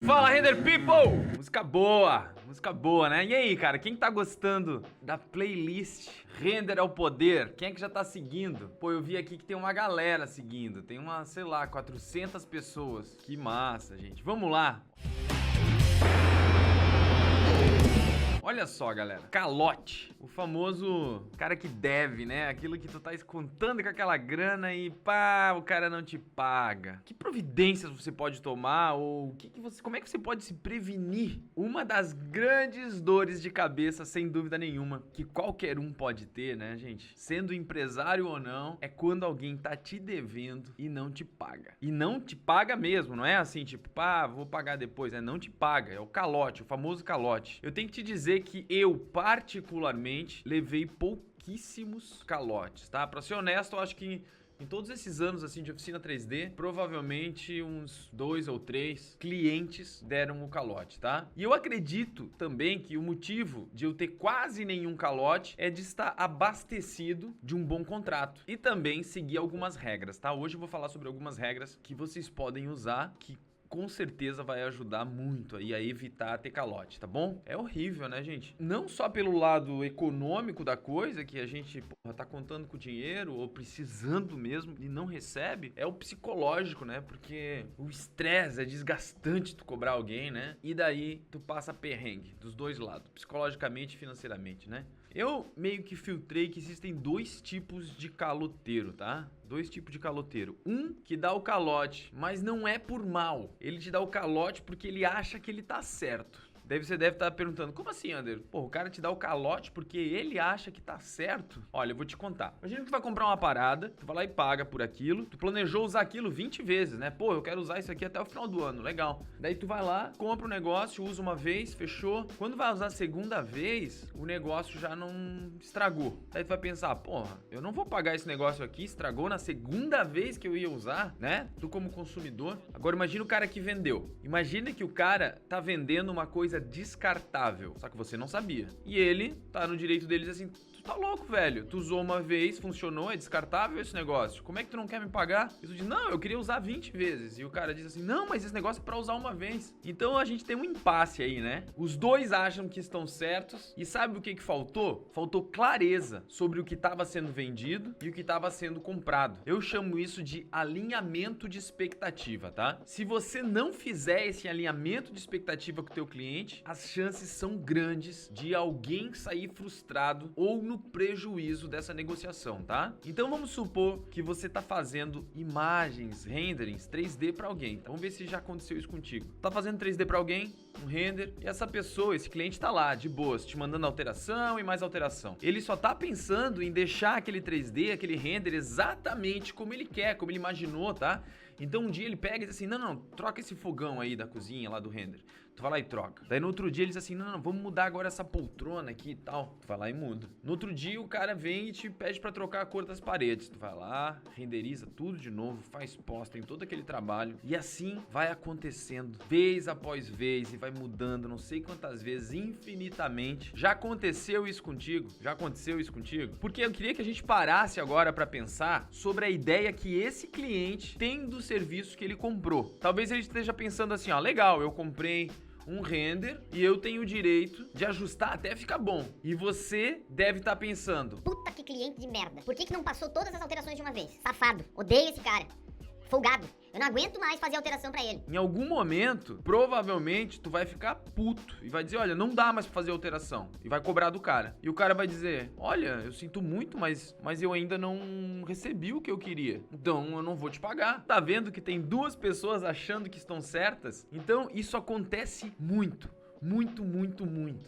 Fala, Render People! Música boa, né? E aí, cara, quem tá gostando da playlist Render ao Poder? Quem é que já tá seguindo? Pô, eu vi aqui que tem uma galera seguindo, tem uma, sei lá, 400 pessoas. Que massa, gente. Vamos lá! Olha só, galera, calote, o famoso cara que deve, né? Aquilo que tu tá contando com aquela grana e pá, o cara não te paga. Que providências você pode tomar ou como é que você pode se prevenir? Uma das grandes dores de cabeça, sem dúvida nenhuma, que qualquer um pode ter, né, gente? Sendo empresário ou não, é quando alguém tá te devendo e não te paga. E não te paga mesmo, não é assim, tipo, pá, vou pagar depois, não te paga, é o calote, o famoso calote. Eu tenho que te dizer que eu, particularmente, levei pouquíssimos calotes, tá? Pra ser honesto, eu acho que em todos esses anos, assim, de oficina 3D, provavelmente uns 2 ou 3 clientes deram o calote, tá? E eu acredito também que o motivo de eu ter quase nenhum calote é de estar abastecido de um bom contrato e também seguir algumas regras, tá? Hoje eu vou falar sobre algumas regras que vocês podem usar, que com certeza vai ajudar muito aí a evitar ter calote, tá bom? É horrível, né, gente? Não só pelo lado econômico da coisa, que a gente tá contando com dinheiro ou precisando mesmo e não recebe, é o psicológico, né? Porque o estresse é desgastante tu cobrar alguém, né? E daí tu passa perrengue dos dois lados, psicologicamente e financeiramente, né? Eu meio que filtrei que existem dois tipos de caloteiro, tá? Dois tipos de caloteiro. Um que dá o calote, mas não é por mal. Ele te dá o calote porque ele acha que ele tá certo. Daí você deve estar perguntando, como assim, Ander? Pô, o cara te dá o calote porque ele acha que tá certo? Olha, eu vou te contar. Imagina que tu vai comprar uma parada, tu vai lá e paga por aquilo, tu planejou usar aquilo 20 vezes, né? Pô, eu quero usar isso aqui até o final do ano, legal. Daí tu vai lá, compra o negócio, usa uma vez, fechou. Quando vai usar a segunda vez, o negócio já não estragou. Daí tu vai pensar, porra, eu não vou pagar esse negócio aqui, estragou na segunda vez que eu ia usar, né? Tu como consumidor. Agora imagina o cara que vendeu. Imagina que o cara tá vendendo uma coisa descartável, só que você não sabia. E ele tá no direito deles assim, tu tá louco, velho. Tu usou uma vez, funcionou, é descartável esse negócio. Como é que tu não quer me pagar? E tu diz, não, eu queria usar 20 vezes. E o cara diz assim, não, mas esse negócio é pra usar uma vez. Então a gente tem um impasse aí, né? Os dois acham que estão certos e sabe o que faltou? Faltou clareza sobre o que estava sendo vendido e o que estava sendo comprado. Eu chamo isso de alinhamento de expectativa, tá? Se você não fizer esse alinhamento de expectativa com o teu cliente, as chances são grandes de alguém sair frustrado ou no prejuízo dessa negociação, tá? Então vamos supor que você tá fazendo imagens, renderings 3D para alguém. Tá? Vamos ver se já aconteceu isso contigo. Tá fazendo 3D para alguém, um render, e essa pessoa, esse cliente tá lá, de boas, te mandando alteração e mais alteração. Ele só tá pensando em deixar aquele 3D, aquele render exatamente como ele quer, como ele imaginou, tá? Então um dia ele pega e diz assim, não, troca esse fogão aí da cozinha, lá do render. Tu vai lá e troca. Daí no outro dia ele diz assim, não, vamos mudar agora essa poltrona aqui e tal. Tu vai lá e muda. No outro dia o cara vem e te pede pra trocar a cor das paredes. Tu vai lá, renderiza tudo de novo, faz pós, tem todo aquele trabalho. E assim vai acontecendo, vez após vez, e vai mudando não sei quantas vezes, infinitamente. Já aconteceu isso contigo? Já aconteceu isso contigo? Porque eu queria que a gente parasse agora pra pensar sobre a ideia que esse cliente tem do serviço que ele comprou. Talvez ele esteja pensando assim, ó, legal, eu comprei um render e eu tenho o direito de ajustar até ficar bom. E você deve estar pensando, puta que cliente de merda. Por que não passou todas as alterações de uma vez? Safado. Odeio esse cara. Folgado. Eu não aguento mais fazer alteração pra ele. em algum momento, provavelmente, tu vai ficar puto e vai dizer, olha, não dá mais pra fazer alteração. E vai cobrar do cara. E o cara vai dizer, olha, eu sinto muito, mas eu ainda não recebi o que eu queria. Então, eu não vou te pagar. Tá vendo que tem duas pessoas achando que estão certas? Então, isso acontece muito. Muito.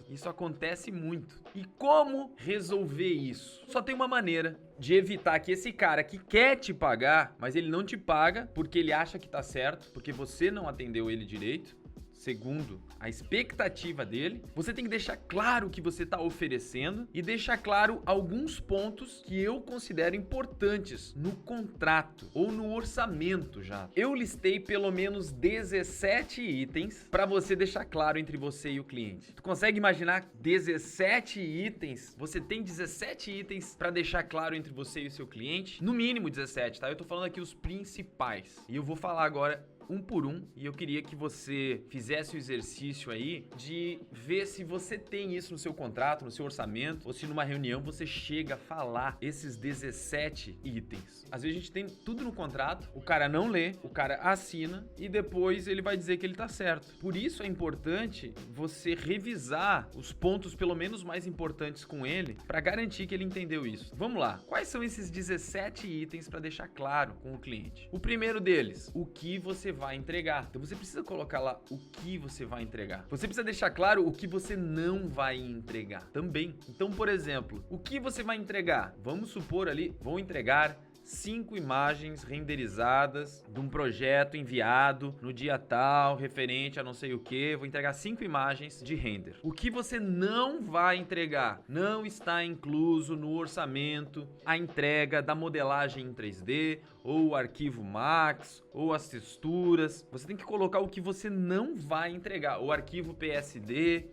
Isso acontece muito. E como resolver isso? Só tem uma maneira de evitar que esse cara que quer te pagar, mas ele não te paga porque ele acha que tá certo, porque você não atendeu ele direito. Segundo, a expectativa dele, você tem que deixar claro o que você está oferecendo e deixar claro alguns pontos que eu considero importantes no contrato ou no orçamento já. Eu listei pelo menos 17 itens para você deixar claro entre você e o cliente. Tu consegue imaginar 17 itens? Você tem 17 itens para deixar claro entre você e o seu cliente? No mínimo 17, tá? Eu tô falando aqui os principais. E eu vou falar agora um por um e eu queria que você fizesse o exercício aí de ver se você tem isso no seu contrato, no seu orçamento, ou se numa reunião você chega a falar esses 17 itens. Às vezes a gente tem tudo no contrato, o cara não lê, o cara assina e depois ele vai dizer que ele tá certo. Por isso é importante você revisar os pontos pelo menos mais importantes com ele para garantir que ele entendeu isso. Vamos lá. Quais são esses 17 itens para deixar claro com o cliente? O primeiro deles, o que você vai entregar. Então você precisa colocar lá o que você vai entregar. Você precisa deixar claro o que você não vai entregar também. Então, por exemplo, o que você vai entregar? Vamos supor ali, vou entregar 5 imagens renderizadas de um projeto enviado no dia tal, referente a não sei o que. Vou entregar 5 imagens de render. O que você não vai entregar? Não está incluso no orçamento a entrega da modelagem em 3D, ou o arquivo Max, ou as texturas. Você tem que colocar o que você não vai entregar, o arquivo PSD.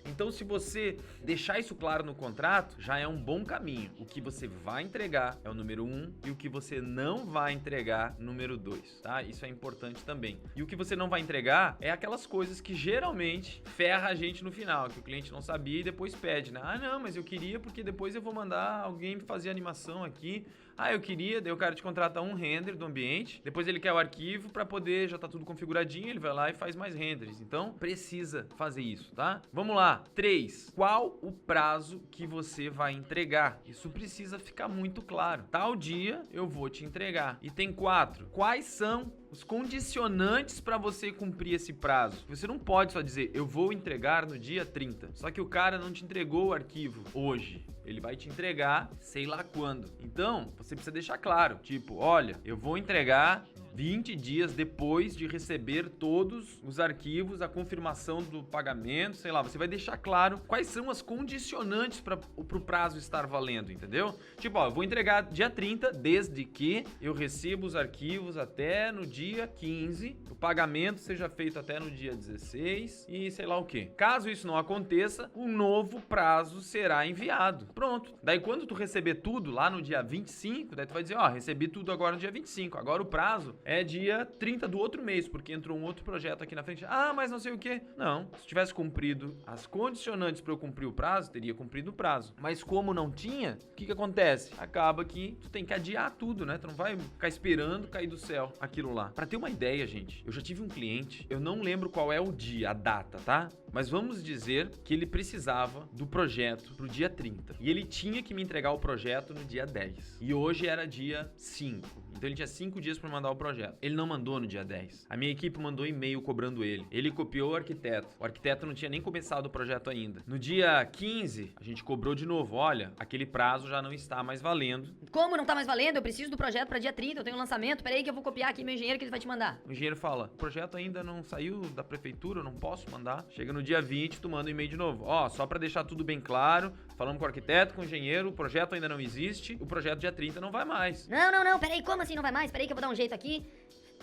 Então, se você deixar isso claro no contrato, já é um bom caminho. O que você vai entregar é o número 1 e o que você não vai entregar, número 2, tá? Isso é importante também. E o que você não vai entregar é aquelas coisas que geralmente ferra a gente no final, que o cliente não sabia e depois pede, né? Ah, não, mas eu queria porque depois eu vou mandar alguém fazer animação aqui. Ah, eu queria, daí o cara te contrata um render do ambiente, depois ele quer o arquivo pra poder, já tá tudo configuradinho, ele vai lá e faz mais renders. Então, precisa fazer isso, tá? Vamos lá. 3. Qual o prazo que você vai entregar? Isso precisa ficar muito claro. Tal dia eu vou te entregar. E tem 4. Quais são os condicionantes para você cumprir esse prazo? Você não pode só dizer, eu vou entregar no dia 30. Só que o cara não te entregou o arquivo hoje. Ele vai te entregar sei lá quando. Então, você precisa deixar claro. Tipo, olha, eu vou entregar 20 dias depois de receber todos os arquivos, a confirmação do pagamento, sei lá. Você vai deixar claro quais são as condicionantes para o prazo estar valendo, entendeu? Tipo, ó, eu vou entregar dia 30, desde que eu receba os arquivos até no dia 15, o pagamento seja feito até no dia 16 e sei lá o que. Caso isso não aconteça, um novo prazo será enviado. Pronto. Daí quando tu receber tudo lá no dia 25, daí tu vai dizer, ó, recebi tudo agora no dia 25. Agora o prazo é dia 30 do outro mês, porque entrou um outro projeto aqui na frente. Ah, mas não sei o que. Não. Se tivesse cumprido as condicionantes para eu cumprir o prazo, teria cumprido o prazo. Mas como não tinha, o que acontece? Acaba que tu tem que adiar tudo, né? Tu não vai ficar esperando cair do céu aquilo lá. Pra ter uma ideia, gente, eu já tive um cliente, eu não lembro qual é o dia, a data, tá? Mas vamos dizer que ele precisava do projeto pro dia 30. E ele tinha que me entregar o projeto no dia 10. E hoje era dia 5. Então ele tinha 5 dias para mandar o projeto. Ele não mandou no dia 10. A minha equipe mandou e-mail cobrando ele. Ele copiou o arquiteto. O arquiteto não tinha nem começado o projeto ainda. No dia 15, a gente cobrou de novo. Olha, aquele prazo já não está mais valendo. Como não tá mais valendo? Eu preciso do projeto pra dia 30, eu tenho um lançamento. Peraí que eu vou copiar aqui meu engenheiro que ele vai te mandar. O engenheiro fala, o projeto ainda não saiu da prefeitura, eu não posso mandar. Chega no dia 20, tu manda um e-mail de novo. Ó, só pra deixar tudo bem claro, falamos com o arquiteto, com o engenheiro, o projeto ainda não existe, o projeto dia 30 não vai mais. Não, peraí, como assim não vai mais? Peraí que eu vou dar um jeito aqui.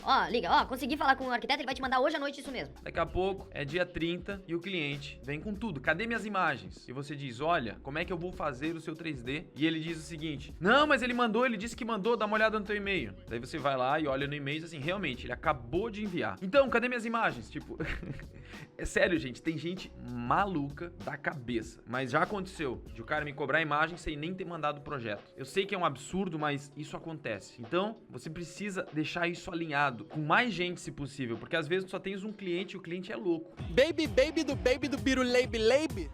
Ó, liga, ó, consegui falar com o arquiteto, ele vai te mandar hoje à noite isso mesmo. Daqui a pouco é dia 30 e o cliente vem com tudo. Cadê minhas imagens? E você diz, olha, como é que eu vou fazer o seu 3D? E ele diz o seguinte, não, mas ele mandou, ele disse que mandou, dá uma olhada no teu e-mail. Daí você vai lá e olha no e-mail e diz assim, realmente, ele acabou de enviar. Então, cadê minhas imagens? Tipo, é sério, gente, tem gente maluca da cabeça. Mas já aconteceu de o cara me cobrar imagem sem nem ter mandado o projeto. Eu sei que é um absurdo, mas isso acontece. Então, você precisa deixar isso alinhado com mais gente, se possível, porque às vezes tu só tens um cliente e o cliente é louco. Baby do biruleibe.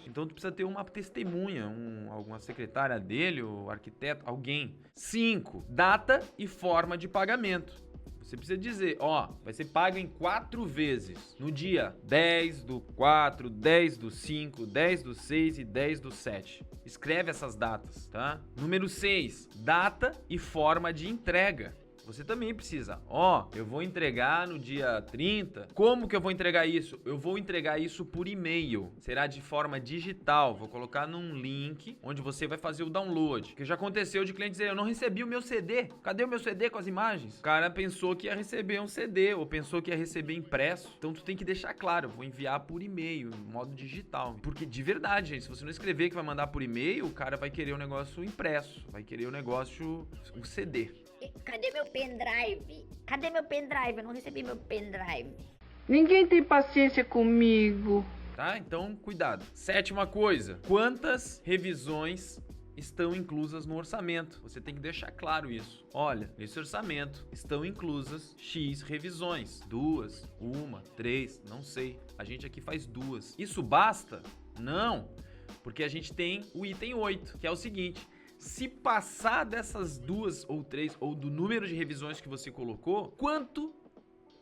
Então tu precisa ter uma testemunha, alguma secretária dele, o arquiteto, alguém. 5. Data e forma de pagamento. Você precisa dizer, ó, vai ser pago em 4 vezes. No dia 10 do 4, 10 do 5, 10 do 6 e 10 do 7. Escreve essas datas, tá? Número 6. Data e forma de entrega. Você também precisa, ó, eu vou entregar no dia 30. Como que eu vou entregar isso? Eu vou entregar isso por e-mail. Será de forma digital. Vou colocar num link onde você vai fazer o download. Que já aconteceu de cliente dizer, eu não recebi o meu CD. Cadê o meu CD com as imagens? O cara pensou que ia receber um CD ou pensou que ia receber impresso. Então tu tem que deixar claro, eu vou enviar por e-mail, em modo digital. Porque de verdade, gente, se você não escrever que vai mandar por e-mail, o cara vai querer o negócio impresso, vai querer o negócio, um CD. Cadê meu pendrive? Cadê meu pendrive? Eu não recebi meu pendrive. Ninguém tem paciência comigo. Tá? Então, cuidado. Sétima coisa, quantas revisões estão inclusas no orçamento? Você tem que deixar claro isso. Olha, nesse orçamento estão inclusas X revisões. 2, 1, 3, não sei. A gente aqui faz 2. Isso basta? Não, porque a gente tem o item 8, que é o seguinte: se passar dessas 2 ou 3, ou do número de revisões que você colocou, quanto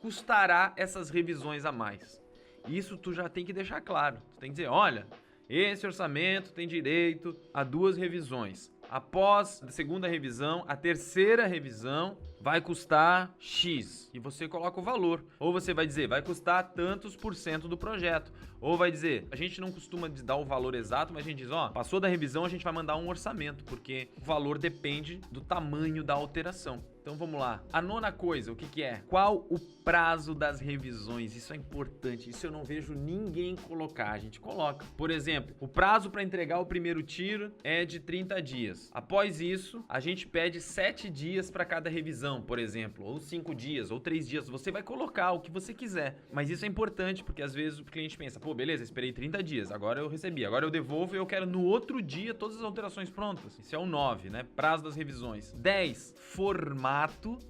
custará essas revisões a mais? Isso tu já tem que deixar claro. Tu tem que dizer, olha, esse orçamento tem direito a 2 revisões. Após a segunda revisão, a terceira revisão vai custar X. E você coloca o valor. Ou você vai dizer, vai custar tantos % do projeto. Ou vai dizer, a gente não costuma dar o valor exato, mas a gente diz, ó, passou da revisão, a gente vai mandar um orçamento, porque o valor depende do tamanho da alteração. Então vamos lá. A nona coisa, o que é? Qual o prazo das revisões? Isso é importante. Isso eu não vejo ninguém colocar. A gente coloca. Por exemplo, o prazo para entregar o primeiro tiro é de 30 dias. Após isso, a gente pede 7 dias para cada revisão, por exemplo. Ou 5 dias, ou 3 dias. Você vai colocar o que você quiser. Mas isso é importante, porque às vezes o cliente pensa, pô, beleza, esperei 30 dias. Agora eu recebi. Agora eu devolvo e eu quero no outro dia todas as alterações prontas. Isso é o 9, né? Prazo das revisões. 10. Formato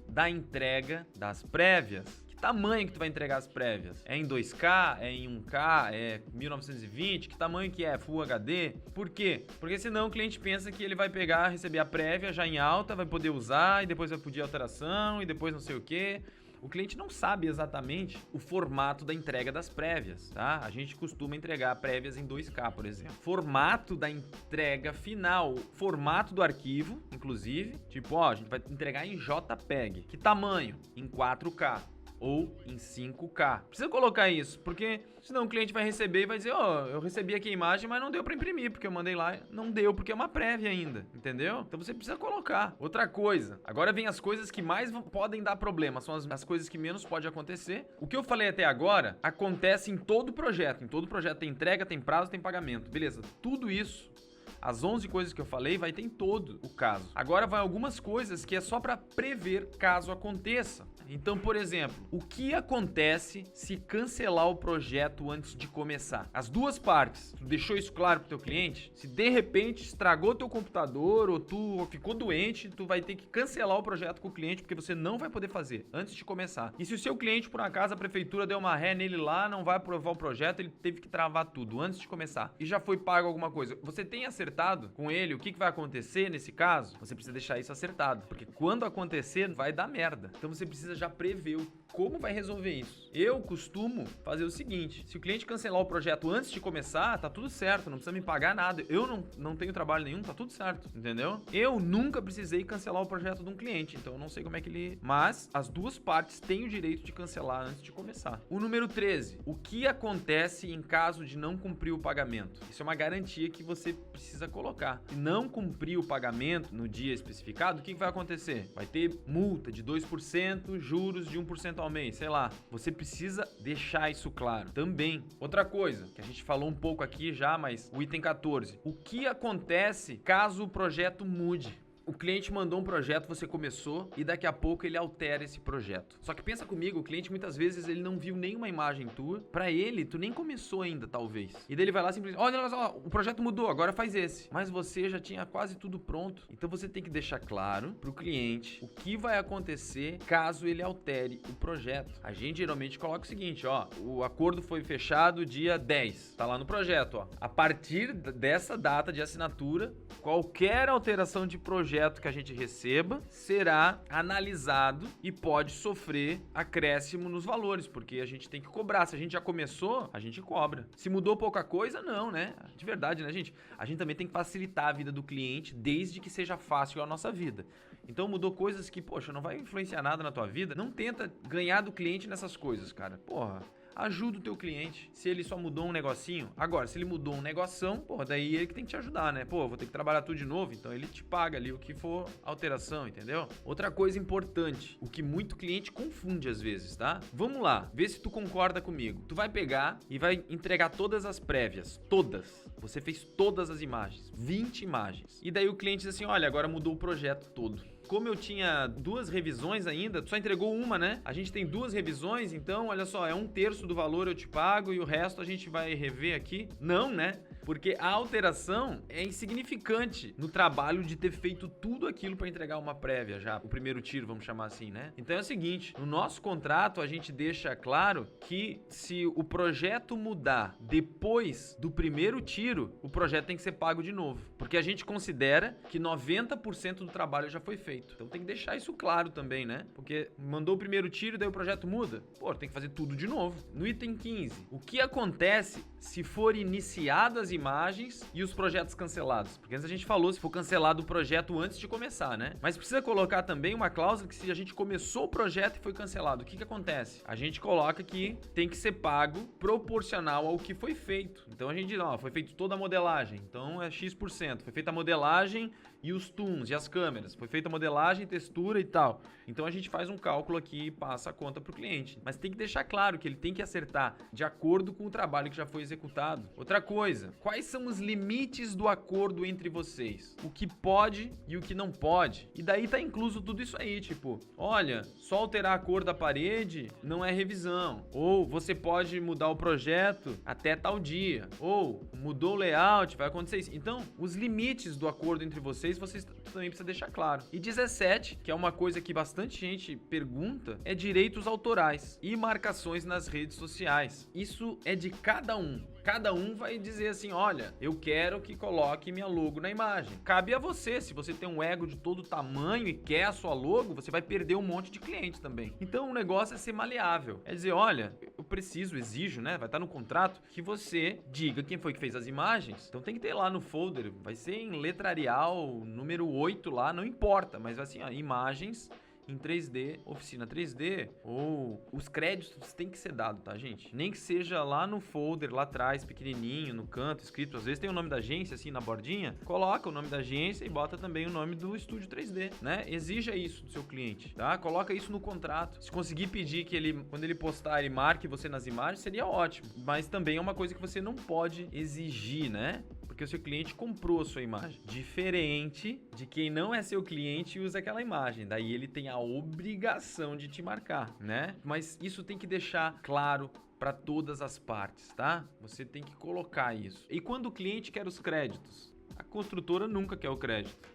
da entrega das prévias. Que tamanho que tu vai entregar as prévias? É em 2K? É em 1K? É 1920? Que tamanho que é? Full HD? Por quê? Porque senão o cliente pensa que ele vai pegar, receber a prévia já em alta, vai poder usar e depois vai pedir alteração e depois não sei o quê. O cliente não sabe exatamente o formato da entrega das prévias, tá? A gente costuma entregar prévias em 2K, por exemplo. Formato da entrega final, formato do arquivo, inclusive, tipo, ó, a gente vai entregar em JPEG. Que tamanho? Em 4K. Ou em 5K. Precisa colocar isso, porque senão o cliente vai receber e vai dizer, ó, eu recebi aqui a imagem, mas não deu pra imprimir, porque eu mandei lá, não deu, porque é uma prévia ainda, entendeu? Então você precisa colocar. Outra coisa, agora vem as coisas que mais podem dar problema, são as coisas que menos pode acontecer. O que eu falei até agora acontece em todo projeto tem entrega, tem prazo, tem pagamento, beleza, tudo isso. As 11 coisas que eu falei vai ter em todo o caso. Agora vai algumas coisas que é só para prever caso aconteça. Então, por exemplo, o que acontece se cancelar o projeto antes de começar? As duas partes, tu deixou isso claro pro teu cliente? Se de repente estragou teu computador ou tu ficou doente, tu vai ter que cancelar o projeto com o cliente porque você não vai poder fazer antes de começar. E se o seu cliente, por acaso, a prefeitura deu uma ré nele lá, não vai aprovar o projeto, ele teve que travar tudo antes de começar e já foi pago alguma coisa. Você tem acertado com ele o que vai acontecer nesse caso? Você precisa deixar isso acertado, porque quando acontecer vai dar merda. Então você precisa já prever como vai resolver isso. Eu costumo fazer o seguinte, se o cliente cancelar o projeto antes de começar, tá tudo certo, não precisa me pagar nada. Eu não tenho trabalho nenhum, tá tudo certo, entendeu? Eu nunca precisei cancelar o projeto de um cliente, então eu não sei como é que ele... Mas as duas partes têm o direito de cancelar antes de começar. O número 13, o que acontece em caso de não cumprir o pagamento? Isso é uma garantia que você precisa colocar. Se não cumprir o pagamento no dia especificado, o que vai acontecer? Vai ter multa de 2%, juros de 1% ao mês, sei lá. Você precisa deixar isso claro também. Outra coisa, que a gente falou um pouco aqui já, mas o item 14. O que acontece caso o projeto mude? O cliente mandou um projeto, você começou e daqui a pouco ele altera esse projeto. Só que pensa comigo, o cliente muitas vezes ele não viu nenhuma imagem tua. Pra ele, tu nem começou ainda, talvez. E daí ele vai lá simplesmente, olha, o projeto mudou, agora faz esse. Mas você já tinha quase tudo pronto. Então você tem que deixar claro pro cliente o que vai acontecer caso ele altere o projeto. A gente geralmente coloca o seguinte, ó, o acordo foi fechado dia 10. Tá lá no projeto, ó. A partir dessa data de assinatura, qualquer alteração de projeto que a gente receba será analisado e pode sofrer acréscimo nos valores, porque a gente tem que cobrar. Se a gente já começou, a gente cobra. Se mudou pouca coisa, não, né? De verdade, né, gente? A gente também tem que facilitar a vida do cliente, desde que seja fácil a nossa vida. Então mudou coisas que, poxa, não vai influenciar nada na tua vida. Não tenta ganhar do cliente nessas coisas, cara. Porra. Ajuda o teu cliente. Se ele só mudou um negocinho, agora, se ele mudou um negoção, pô, daí ele que tem que te ajudar, né? Pô, vou ter que trabalhar tudo de novo, então ele te paga ali o que for alteração, entendeu? Outra coisa importante, o que muito cliente confunde às vezes, tá? Vamos lá, vê se tu concorda comigo. Tu vai pegar e vai entregar todas as prévias, todas. Você fez todas as imagens, 20 imagens. E daí o cliente diz assim, olha, agora mudou o projeto todo. como eu tinha 2 revisões ainda, tu só entregou uma, né? A gente tem 2 revisões, então, olha só, é 1/3 do valor eu te pago e o resto a gente vai rever aqui. Não, né? Porque a alteração é insignificante no trabalho de ter feito tudo aquilo para entregar uma prévia já, o primeiro tiro, vamos chamar assim, né? Então é o seguinte, no nosso contrato a gente deixa claro que se o projeto mudar depois do primeiro tiro, o projeto tem que ser pago de novo, porque a gente considera que 90% do trabalho já foi feito. Então tem que deixar isso claro também, né? Porque mandou o primeiro tiro e daí o projeto muda, pô, tem que fazer tudo de novo. No item 15, o que acontece se for iniciadas imagens e os projetos cancelados? Porque antes a gente falou se for cancelado o projeto antes de começar, né? Mas precisa colocar também uma cláusula que se a gente começou o projeto e foi cancelado, o que que acontece? A gente coloca que tem que ser pago proporcional ao que foi feito. Então a gente diz, ó, foi feito toda a modelagem, então é X%. Foi feita a modelagem e os tunes e as câmeras. Foi feita a modelagem, textura e tal. Então a gente faz um cálculo aqui e passa a conta pro cliente. Mas tem que deixar claro que ele tem que acertar de acordo com o trabalho que já foi executado. Outra coisa, quais são os limites do acordo entre vocês? O que pode e o que não pode? E daí tá incluso tudo isso aí, tipo, olha, só alterar a cor da parede não é revisão. Ou você pode mudar o projeto até tal dia. Ou mudou o layout, vai acontecer isso. Então, os limites do acordo entre vocês também precisam deixar claro. E 17, que é uma coisa que bastante gente pergunta, é direitos autorais e marcações nas redes sociais. Isso é de cada um. Cada um vai dizer assim, olha, eu quero que coloque minha logo na imagem. Cabe a você, se você tem um ego de todo tamanho e quer a sua logo, você vai perder um monte de clientes também. Então o negócio é ser maleável. É dizer, olha, eu preciso, exijo, né, vai estar no contrato, que você diga quem foi que fez as imagens. Então tem que ter lá no folder, vai ser em letra Arial, número 8 lá, não importa, mas assim, ó, imagens em 3D, oficina 3D, ou os créditos tem que ser dado, tá, gente? Nem que seja lá no folder, lá atrás, pequenininho, no canto, escrito, às vezes tem o nome da agência, assim, na bordinha, coloca o nome da agência e bota também o nome do estúdio 3D, né? Exija isso do seu cliente, tá? Coloca isso no contrato. Se conseguir pedir que ele, quando ele postar, ele marque você nas imagens, seria ótimo. Mas também é uma coisa que você não pode exigir, né? Porque o seu cliente comprou a sua imagem. Diferente de quem não é seu cliente e usa aquela imagem. Daí ele tem a obrigação de te marcar, né? Mas isso tem que deixar claro para todas as partes, tá? Você tem que colocar isso. E quando o cliente quer os créditos? A construtora nunca quer o crédito.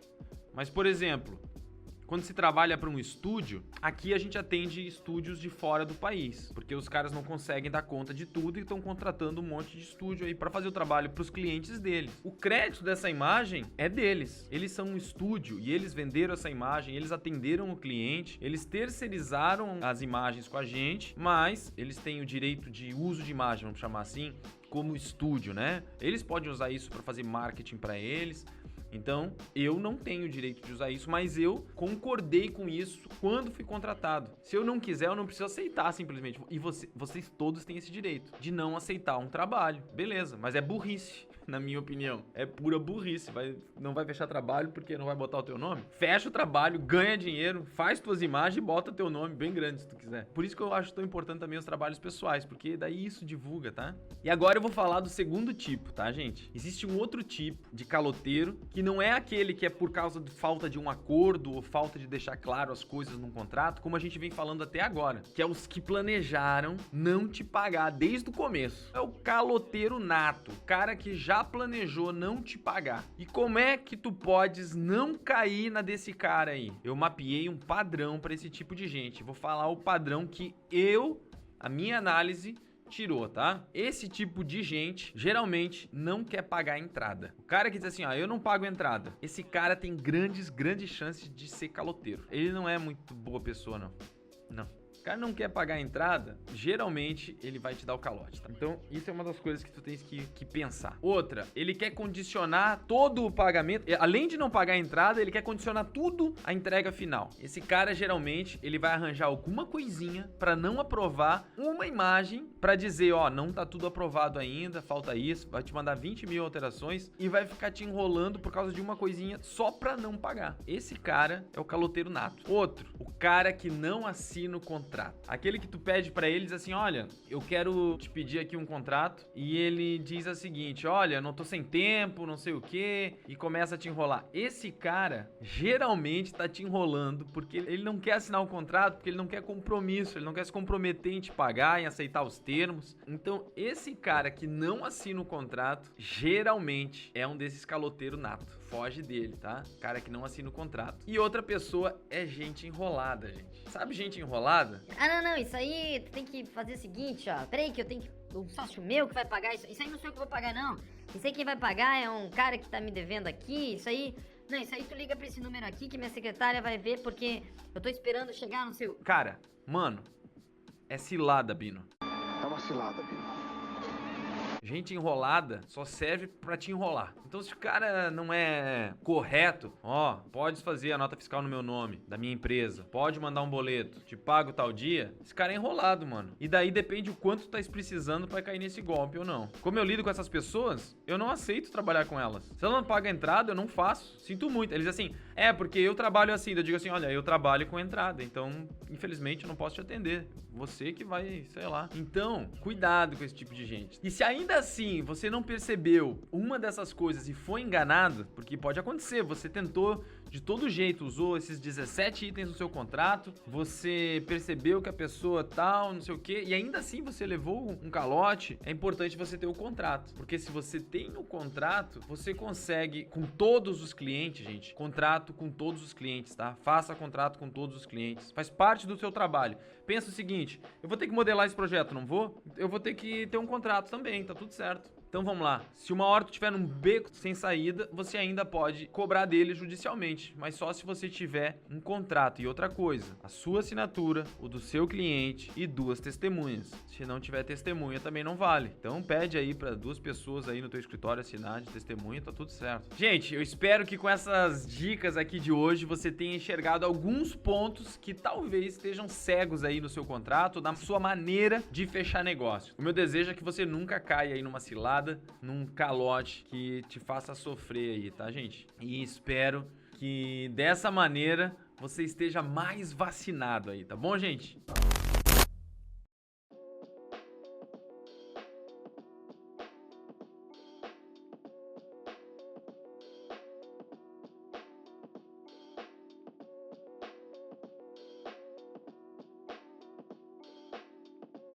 Mas, por exemplo, quando se trabalha para um estúdio, aqui a gente atende estúdios de fora do país, porque os caras não conseguem dar conta de tudo e estão contratando um monte de estúdio aí para fazer o trabalho para os clientes deles. O crédito dessa imagem é deles. Eles são um estúdio e eles venderam essa imagem, eles atenderam o cliente, eles terceirizaram as imagens com a gente, mas eles têm o direito de uso de imagem, vamos chamar assim, como estúdio, né? Eles podem usar isso para fazer marketing para eles. Então, eu não tenho o direito de usar isso, mas eu concordei com isso quando fui contratado. Se eu não quiser, eu não preciso aceitar simplesmente. E vocês todos têm esse direito de não aceitar um trabalho. Beleza, mas é burrice, na minha opinião. É pura burrice. Não vai fechar trabalho porque não vai botar o teu nome? Fecha o trabalho, ganha dinheiro, faz tuas imagens e bota teu nome bem grande se tu quiser. Por isso que eu acho tão importante também os trabalhos pessoais, porque daí isso divulga, tá? E agora eu vou falar do segundo tipo, tá, gente? Existe um outro tipo de caloteiro que não é aquele que é por causa de falta de um acordo ou falta de deixar claro as coisas num contrato, como a gente vem falando até agora, que é os que planejaram não te pagar desde o começo. É o caloteiro nato, o cara que já planejou não te pagar. E como é que tu podes não cair na desse cara aí? Eu mapeei um padrão para esse tipo de gente. Vou falar o padrão que a minha análise tirou, tá? Esse tipo de gente geralmente não quer pagar a entrada. O cara que diz assim, eu não pago a entrada. Esse cara tem grandes chances de ser caloteiro. Ele não é muito boa pessoa, não. Não. O cara não quer pagar a entrada, geralmente ele vai te dar o calote, tá? Então, isso é uma das coisas que tu tens que pensar. Outra, ele quer condicionar todo o pagamento, além de não pagar a entrada, ele quer condicionar tudo à entrega final. Esse cara, geralmente, ele vai arranjar alguma coisinha pra não aprovar uma imagem pra dizer, não tá tudo aprovado ainda, falta isso, vai te mandar 20 mil alterações e vai ficar te enrolando por causa de uma coisinha só pra não pagar. Esse cara é o caloteiro nato. Outro, o cara que não assina o contrato contrato. Aquele que tu pede pra eles assim, olha, eu quero te pedir aqui um contrato, e ele diz o seguinte, olha, não tô sem tempo, não sei o que, e começa a te enrolar. Esse cara geralmente tá te enrolando porque ele não quer assinar o contrato, porque ele não quer compromisso, ele não quer se comprometer em te pagar, em aceitar os termos. Então, esse cara que não assina o contrato, geralmente é um desses caloteiros nato. Foge dele, tá? Cara que não assina o contrato. E outra pessoa é gente enrolada, gente. Sabe gente enrolada? Ah, não, isso aí tu tem que fazer o seguinte, ó. Peraí que eu tenho que... O sócio meu que vai pagar isso. Isso aí não sou eu que vou pagar, não. Isso aí quem vai pagar é um cara que tá me devendo aqui. Isso aí... Não, isso aí tu liga pra esse número aqui que minha secretária vai ver porque eu tô esperando chegar no seu... Cara, mano, é cilada, Bino. É uma cilada, Bino. Gente enrolada só serve pra te enrolar. Então se o cara não é correto, ó, pode fazer a nota fiscal no meu nome, da minha empresa, pode mandar um boleto, te pago tal dia, esse cara é enrolado, mano. E daí depende o quanto tu tá precisando pra cair nesse golpe ou não. Como eu lido com essas pessoas, eu não aceito trabalhar com elas. Se ela não paga a entrada, eu não faço. Sinto muito. Eles dizem assim, porque eu trabalho assim. Eu digo assim, olha, eu trabalho com entrada, então infelizmente eu não posso te atender. Você que vai, sei lá. Então, cuidado com esse tipo de gente. E se ainda assim você não percebeu uma dessas coisas e foi enganado, porque pode acontecer, você tentou de todo jeito, usou esses 17 itens no seu contrato, você percebeu que a pessoa tal, não sei o que, e ainda assim você levou um calote, é importante você ter o contrato. Porque se você tem o contrato, você consegue com todos os clientes, gente, contrato com todos os clientes, tá? Faça contrato com todos os clientes. Faz parte do seu trabalho. Pensa o seguinte, eu vou ter que modelar esse projeto, não vou? Eu vou ter que ter um contrato também, tá tudo certo. Então vamos lá, se uma hora tu tiver num beco sem saída, você ainda pode cobrar dele judicialmente, mas só se você tiver um contrato. E outra coisa, a sua assinatura, o do seu cliente e 2 testemunhas. Se não tiver testemunha também não vale. Então pede aí para 2 pessoas aí no teu escritório assinar de testemunha, tá tudo certo. Gente, eu espero que com essas dicas aqui de hoje você tenha enxergado alguns pontos que talvez estejam cegos aí no seu contrato, na sua maneira de fechar negócio. O meu desejo é que você nunca caia aí numa cilada, num calote que te faça sofrer aí, tá, gente? E espero que dessa maneira você esteja mais vacinado aí, tá bom, gente?